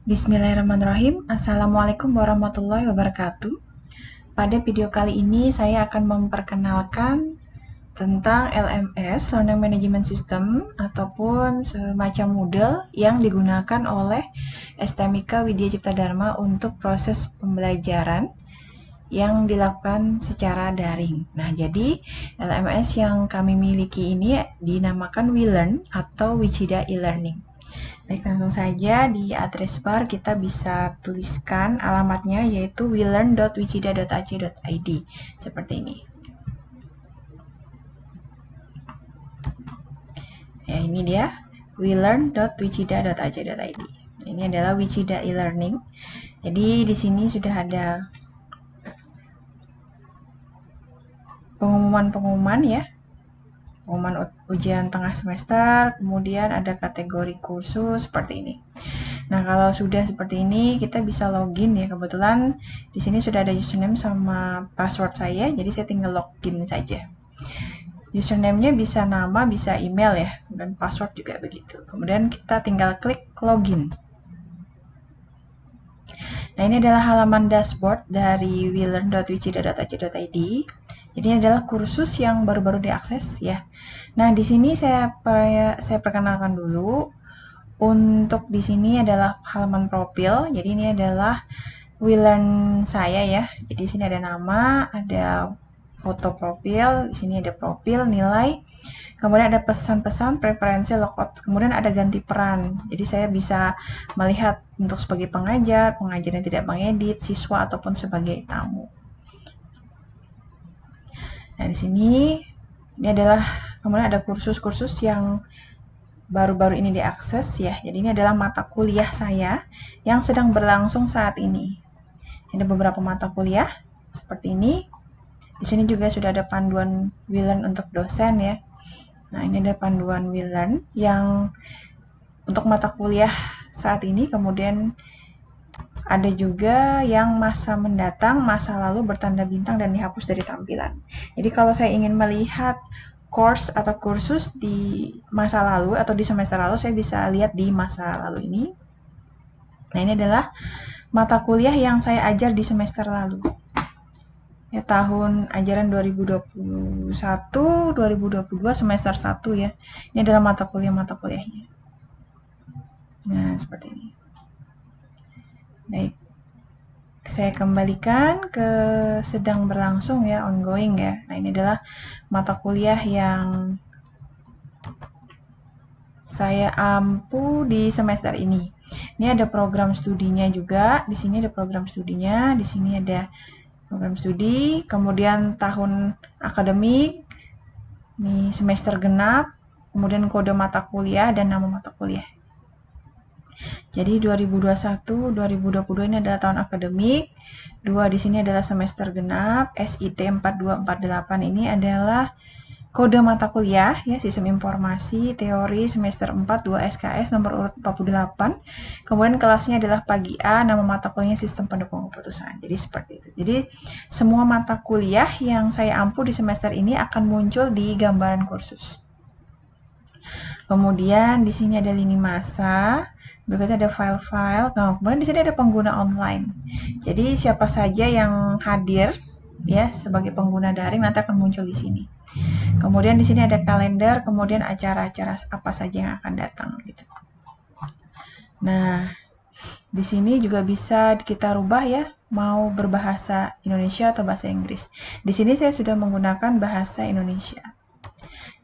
Bismillahirrahmanirrahim. Assalamualaikum warahmatullahi wabarakatuh. Pada video kali ini saya akan memperkenalkan tentang LMS, Learning Management System, ataupun semacam Moodle yang digunakan oleh STMIK Widya Cipta Dharma untuk proses pembelajaran yang dilakukan secara daring. Nah, jadi LMS yang kami miliki ini dinamakan WeLearn atau Wichida e-learning. Baik, langsung saja di address bar kita bisa tuliskan alamatnya yaitu welearn.wichida.ac.id seperti ini. Ya, ini dia welearn.wichida.ac.id. Ini adalah Wichida e-learning. Jadi di sini sudah ada pengumuman-pengumuman ya. Pengumuman ujian tengah semester, kemudian ada kategori kursus seperti ini. Nah, kalau sudah seperti ini, kita bisa login ya. Kebetulan di sini sudah ada username sama password saya, jadi saya tinggal login saja. Username-nya bisa nama, bisa email ya, dan password juga begitu. Kemudian kita tinggal klik login. Nah, ini adalah halaman dashboard dari welearn.wichida.ac.id. Jadi ini adalah kursus yang baru-baru diakses ya. Nah, di sini saya perkenalkan dulu. Untuk di sini adalah halaman profil. Jadi ini adalah WeLearn saya ya. Jadi di sini ada nama, ada foto profil, di sini ada profil, nilai. Kemudian ada pesan-pesan, preferensi, logout. Kemudian ada ganti peran. Jadi saya bisa melihat untuk sebagai pengajar, pengajar yang tidak mengedit, siswa ataupun sebagai tamu. Nah, di sini ini adalah kemudian ada kursus-kursus yang baru-baru ini diakses ya. Jadi ini adalah mata kuliah saya yang sedang berlangsung saat ini. Ada beberapa mata kuliah seperti ini. Di sini juga sudah ada panduan WeLearn untuk dosen ya. Nah, ini ada panduan WeLearn yang untuk mata kuliah saat ini. Kemudian ada juga yang masa mendatang, masa lalu bertanda bintang dan dihapus dari tampilan. Jadi kalau saya ingin melihat course atau kursus di masa lalu atau di semester lalu, saya bisa lihat di masa lalu ini. Nah, ini adalah mata kuliah yang saya ajar di semester lalu. Ya, tahun ajaran 2021-2022 semester 1 ya. Ini adalah mata kuliahnya. Nah, seperti ini. Baik. Saya kembalikan ke sedang berlangsung ya, ongoing ya. Nah, ini adalah mata kuliah yang saya ampu di semester ini. Ini ada program studinya juga. Di sini ada program studinya, di sini ada program studi, kemudian tahun akademik, ini semester genap, kemudian kode mata kuliah dan nama mata kuliah. Jadi 2021-2022 ini adalah tahun akademik. 2 di sini adalah semester genap, SIT 4248 ini adalah kode mata kuliah ya, sistem informasi teori semester 4 2 SKS nomor urut 48. Kemudian kelasnya adalah pagi A, nama mata kuliahnya sistem pendukung keputusan. Jadi seperti itu. Jadi semua mata kuliah yang saya ampu di semester ini akan muncul di gambaran kursus. Kemudian di sini ada lini masa, berikutnya ada file-file. Nah, kemudian di sini ada pengguna online. Jadi siapa saja yang hadir ya sebagai pengguna daring nanti akan muncul di sini. Kemudian di sini ada kalender, kemudian acara-acara apa saja yang akan datang gitu. Nah, di sini juga bisa kita rubah ya, mau berbahasa Indonesia atau bahasa Inggris. Di sini saya sudah menggunakan bahasa Indonesia.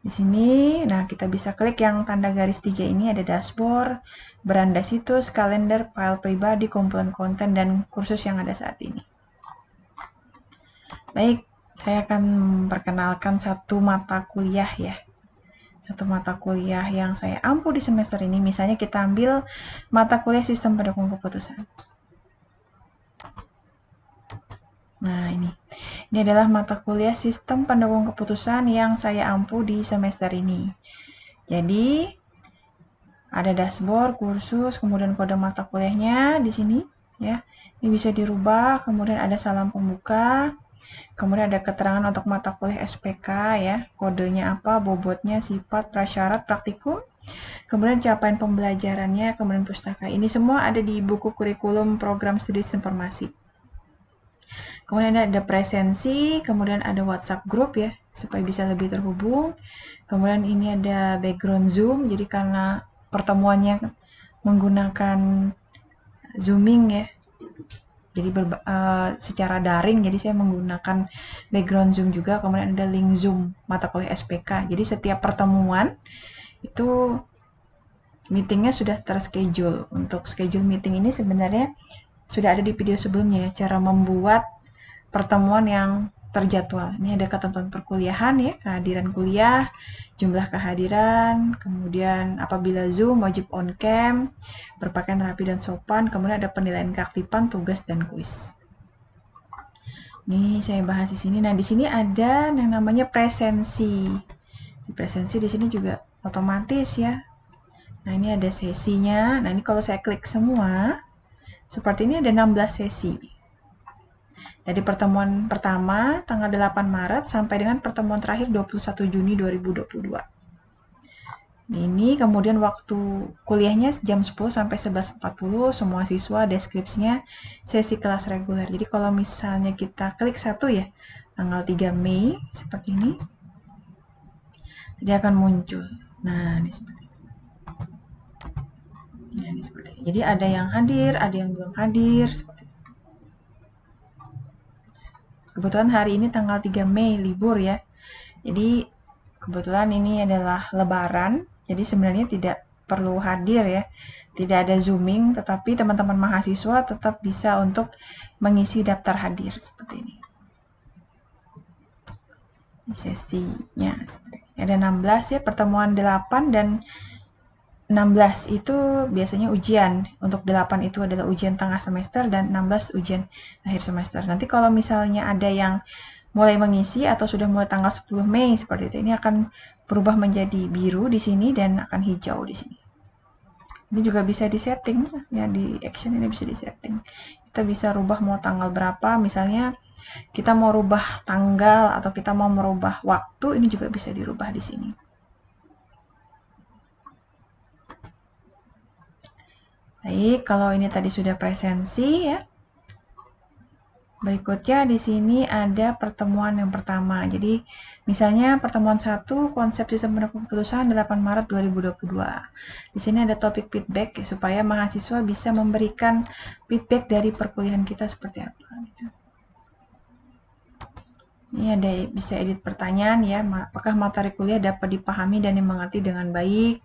Di sini, nah kita bisa klik yang tanda garis 3 ini, ada dashboard, beranda situs, kalender, file pribadi, kumpulan konten, dan kursus yang ada saat ini. Baik, saya akan memperkenalkan satu mata kuliah ya. Satu mata kuliah yang saya ampu di semester ini. Misalnya kita ambil mata kuliah sistem pendukung keputusan. Nah, ini adalah mata kuliah sistem pendukung keputusan yang saya ampu di semester ini. Jadi, ada dashboard, kursus, kemudian kode mata kuliahnya di sini ya. Ini bisa dirubah, kemudian ada salam pembuka, kemudian ada keterangan untuk mata kuliah SPK ya, kodenya apa, bobotnya, sifat, prasyarat, praktikum, kemudian capaian pembelajarannya, kemudian pustaka. Ini semua ada di buku kurikulum program studi informasi. Kemudian ada presensi, kemudian ada WhatsApp group ya, supaya bisa lebih terhubung. Kemudian ini ada background Zoom, jadi karena pertemuannya menggunakan zooming ya, jadi secara daring, jadi saya menggunakan background Zoom juga. Kemudian ada link Zoom mata kuliah SPK, jadi setiap pertemuan itu meetingnya sudah terschedule. Untuk schedule meeting ini sebenarnya sudah ada di video sebelumnya ya, cara membuat pertemuan yang terjadwal. Ini ada ketentuan perkuliahan ya, kehadiran kuliah, jumlah kehadiran, kemudian apabila Zoom wajib on cam, berpakaian rapi dan sopan, kemudian ada penilaian keaktifan, tugas dan kuis. Ini saya bahas di sini. Nah, di sini ada yang namanya presensi. Di presensi di sini juga otomatis ya. Nah, ini ada sesinya. Nah, ini kalau saya klik semua, seperti ini ada 16 sesi. Jadi pertemuan pertama tanggal 8 Maret sampai dengan pertemuan terakhir 21 Juni 2022. Ini kemudian waktu kuliahnya jam 10 sampai 11.40, semua siswa, deskripsinya sesi kelas reguler. Jadi kalau misalnya kita klik satu ya, tanggal 3 Mei seperti ini, dia akan muncul. Nah, ini seperti ini. Nah, ini seperti ini. Jadi ada yang hadir, ada yang belum hadir, seperti ini. Kebetulan hari ini tanggal 3 Mei libur ya. Jadi kebetulan ini adalah lebaran, jadi sebenarnya tidak perlu hadir ya. Tidak ada zooming, tetapi teman-teman mahasiswa tetap bisa untuk mengisi daftar hadir seperti ini. Ini sesinya ada 16 ya, pertemuan 8 dan 16 itu biasanya ujian. Untuk 8 itu adalah ujian tengah semester dan 16 ujian akhir semester. Nanti kalau misalnya ada yang mulai mengisi atau sudah mulai tanggal 10 Mei seperti itu, ini akan berubah menjadi biru di sini dan akan hijau di sini. Ini juga bisa disetting ya, di action ini bisa disetting. Kita bisa rubah mau tanggal berapa, misalnya kita mau rubah tanggal atau kita mau merubah waktu, ini juga bisa dirubah di sini. Baik, kalau ini tadi sudah presensi ya. Berikutnya di sini ada pertemuan yang pertama. Jadi misalnya pertemuan 1 konsep sistem pendukung keputusan 8 Maret 2022. Di sini ada topik feedback ya, supaya mahasiswa bisa memberikan feedback dari perkuliahan kita seperti apa gitu. Ini ada bisa edit pertanyaan ya, apakah materi kuliah dapat dipahami dan dimengerti dengan baik.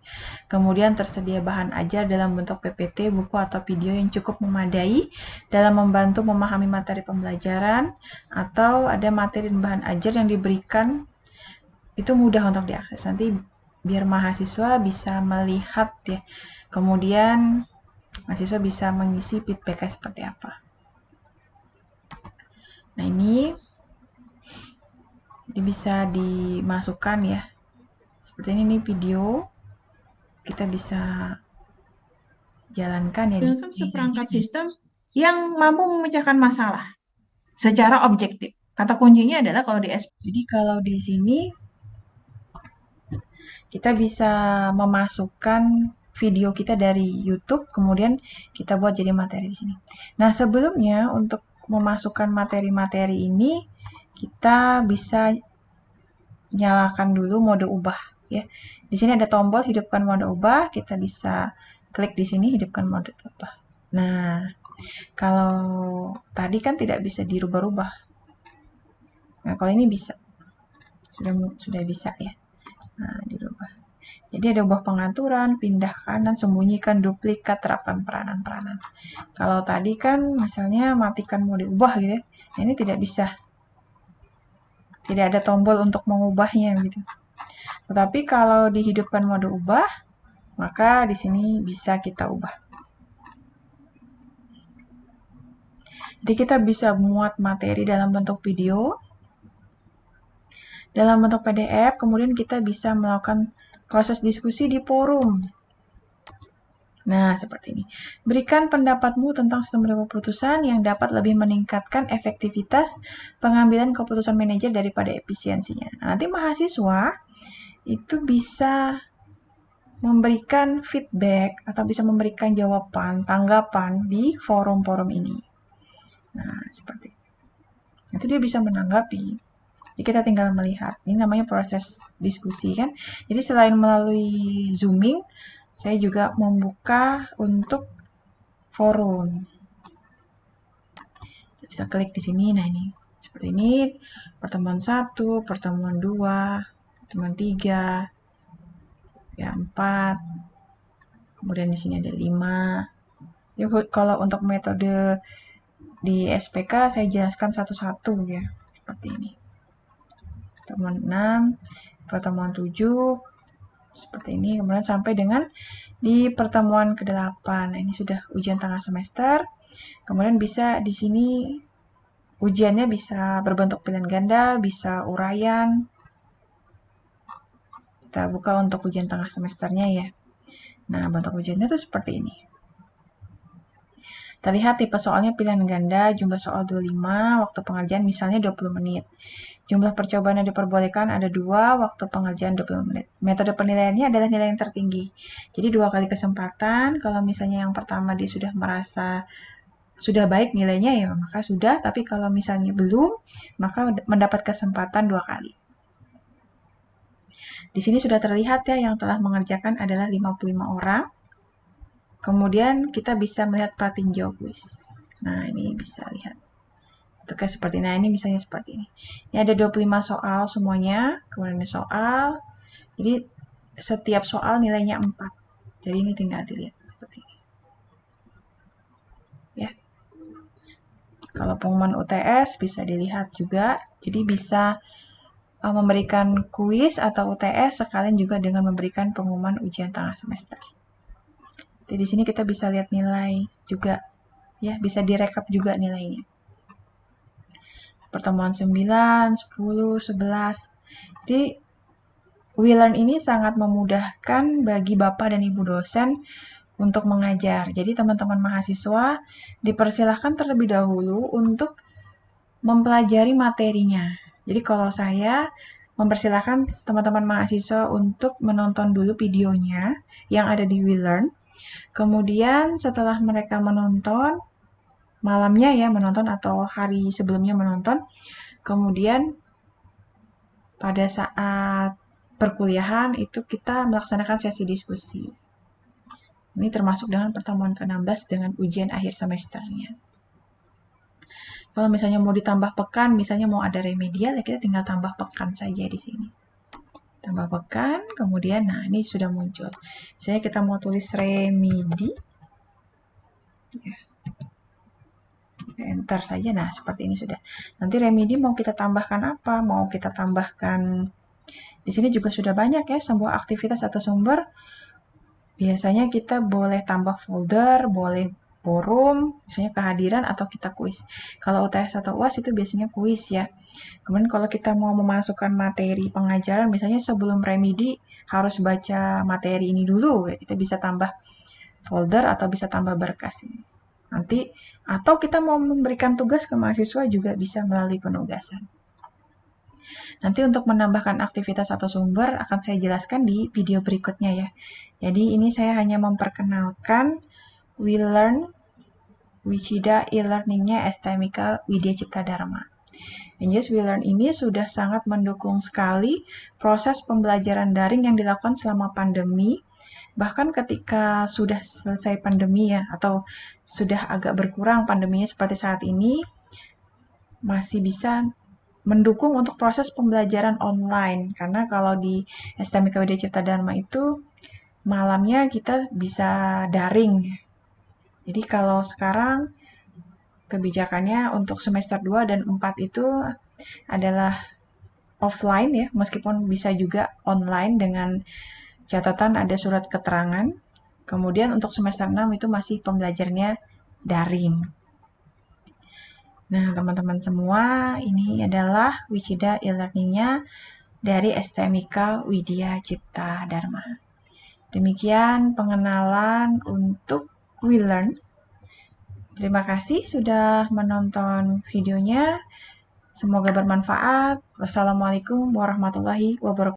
Kemudian tersedia bahan ajar dalam bentuk PPT, buku atau video yang cukup memadai dalam membantu memahami materi pembelajaran, atau ada materi dan bahan ajar yang diberikan itu mudah untuk diakses. Nanti biar mahasiswa bisa melihat ya. Kemudian mahasiswa bisa mengisi feedback seperti apa. Nah, ini bisa dimasukkan ya, seperti ini video kita bisa jalankan ya. Menggunakan seperangkat sistem yang mampu memecahkan masalah secara objektif. Kata kuncinya adalah kalau di SP. Jadi kalau di sini kita bisa memasukkan video kita dari YouTube, kemudian kita buat jadi materi di sini. Nah, sebelumnya untuk memasukkan materi-materi ini kita bisa nyalakan dulu mode ubah ya. Di sini ada tombol hidupkan mode ubah, kita bisa klik di sini hidupkan mode ubah. Nah, kalau tadi kan tidak bisa dirubah-rubah. Nah, kalau ini bisa. Sudah bisa ya. Nah, dirubah. Jadi ada ubah pengaturan, pindah kanan, sembunyikan, duplikat, terapkan peranan-peranan. Kalau tadi kan misalnya matikan mode ubah gitu ya. Nah, ini tidak bisa. Tidak ada tombol untuk mengubahnya gitu. Tetapi kalau dihidupkan mode ubah, maka di sini bisa kita ubah. Jadi kita bisa muat materi dalam bentuk video, dalam bentuk PDF, kemudian kita bisa melakukan proses diskusi di forum. Nah, seperti ini. Berikan pendapatmu tentang sistem pendukung keputusan yang dapat lebih meningkatkan efektivitas pengambilan keputusan manajer daripada efisiensinya. Nah, nanti mahasiswa itu bisa memberikan feedback atau bisa memberikan jawaban, tanggapan di forum-forum ini. Nah, seperti itu dia bisa menanggapi. Jadi kita tinggal melihat. Ini namanya proses diskusi kan. Jadi selain melalui Zooming, saya juga membuka untuk forum. Bisa klik di sini. Nah, ini seperti ini. Pertemuan 1, pertemuan 2, pertemuan 3, ya 4. Kemudian di sini ada 5. Ya, kalau untuk metode di SPK saya jelaskan satu-satu ya. Seperti ini. Pertemuan 6, pertemuan 7, seperti ini. Kemudian sampai dengan di pertemuan ke-8. Nah, ini sudah ujian tengah semester. Kemudian bisa di sini ujiannya bisa berbentuk pilihan ganda, bisa uraian. Kita buka untuk ujian tengah semesternya ya. Nah, bentuk ujiannya tuh seperti ini. Terlihat tipe soalnya pilihan ganda, jumlah soal 25, waktu pengerjaan misalnya 20 menit. Jumlah percobaan yang diperbolehkan ada 2, waktu pengerjaan 20 menit. Metode penilaiannya adalah nilai yang tertinggi. Jadi 2 kali kesempatan, kalau misalnya yang pertama dia sudah merasa sudah baik nilainya ya maka sudah, tapi kalau misalnya belum, maka mendapat kesempatan 2 kali. Di sini sudah terlihat ya yang telah mengerjakan adalah 55 orang. Kemudian kita bisa melihat pratinjau kuis. Nah, ini bisa lihat. Itu kayak seperti nah ini misalnya seperti ini. Ini ada 25 soal semuanya, kemudian ada soal. Jadi setiap soal nilainya 4. Jadi ini tinggal dilihat seperti ini. Ya. Kalau pengumuman UTS bisa dilihat juga. Jadi bisa memberikan kuis atau UTS sekalian juga dengan memberikan pengumuman ujian tengah semester. Jadi di sini kita bisa lihat nilai juga ya, bisa direkap juga nilainya. Pertemuan 9, 10, 11. Jadi WeLearn ini sangat memudahkan bagi Bapak dan Ibu dosen untuk mengajar. Jadi teman-teman mahasiswa dipersilahkan terlebih dahulu untuk mempelajari materinya. Jadi kalau saya mempersilahkan teman-teman mahasiswa untuk menonton dulu videonya yang ada di WeLearn. Kemudian setelah mereka menonton, malamnya ya menonton atau hari sebelumnya menonton, kemudian pada saat perkuliahan itu kita melaksanakan sesi diskusi. Ini termasuk dengan pertemuan ke-16 dengan ujian akhir semesternya. Kalau misalnya mau ditambah pekan, misalnya mau ada remedial, ya kita tinggal tambah pekan saja di sini. Tambah pekan, kemudian nah ini sudah muncul. Misalnya kita mau tulis remedi, ya. Enter saja, nah seperti ini sudah. Nanti remedi mau kita tambahkan apa? Mau kita tambahkan, di sini juga sudah banyak ya, sebuah aktivitas atau sumber. Biasanya kita boleh tambah folder, boleh forum, misalnya kehadiran atau kita kuis. Kalau UTS atau UAS itu biasanya kuis ya. Kemudian kalau kita mau memasukkan materi pengajaran, misalnya sebelum remedi harus baca materi ini dulu, ya, kita bisa tambah folder atau bisa tambah berkas ini. Nanti, atau kita mau memberikan tugas ke mahasiswa juga bisa melalui penugasan. Nanti untuk menambahkan aktivitas atau sumber akan saya jelaskan di video berikutnya ya. Jadi ini saya hanya memperkenalkan WeLearn Wichida e-learningnya STMika Widya Cipta Dharma. And yes, WeLearn ini sudah sangat mendukung sekali proses pembelajaran daring yang dilakukan selama pandemi. Bahkan ketika sudah selesai pandemi ya, atau sudah agak berkurang pandeminya seperti saat ini, masih bisa mendukung untuk proses pembelajaran online. Karena kalau di STMika Widya Cipta Dharma itu malamnya kita bisa daring. Jadi kalau sekarang kebijakannya untuk semester 2 dan 4 itu adalah offline ya, meskipun bisa juga online dengan catatan ada surat keterangan. Kemudian untuk semester 6 itu masih pembelajarannya daring. Nah, teman-teman semua, ini adalah Wichida e-learningnya dari STMika Widya Cipta Dharma. Demikian pengenalan untuk WeLearn. Terima kasih sudah menonton videonya. Semoga bermanfaat. Wassalamualaikum warahmatullahi wabarakatuh.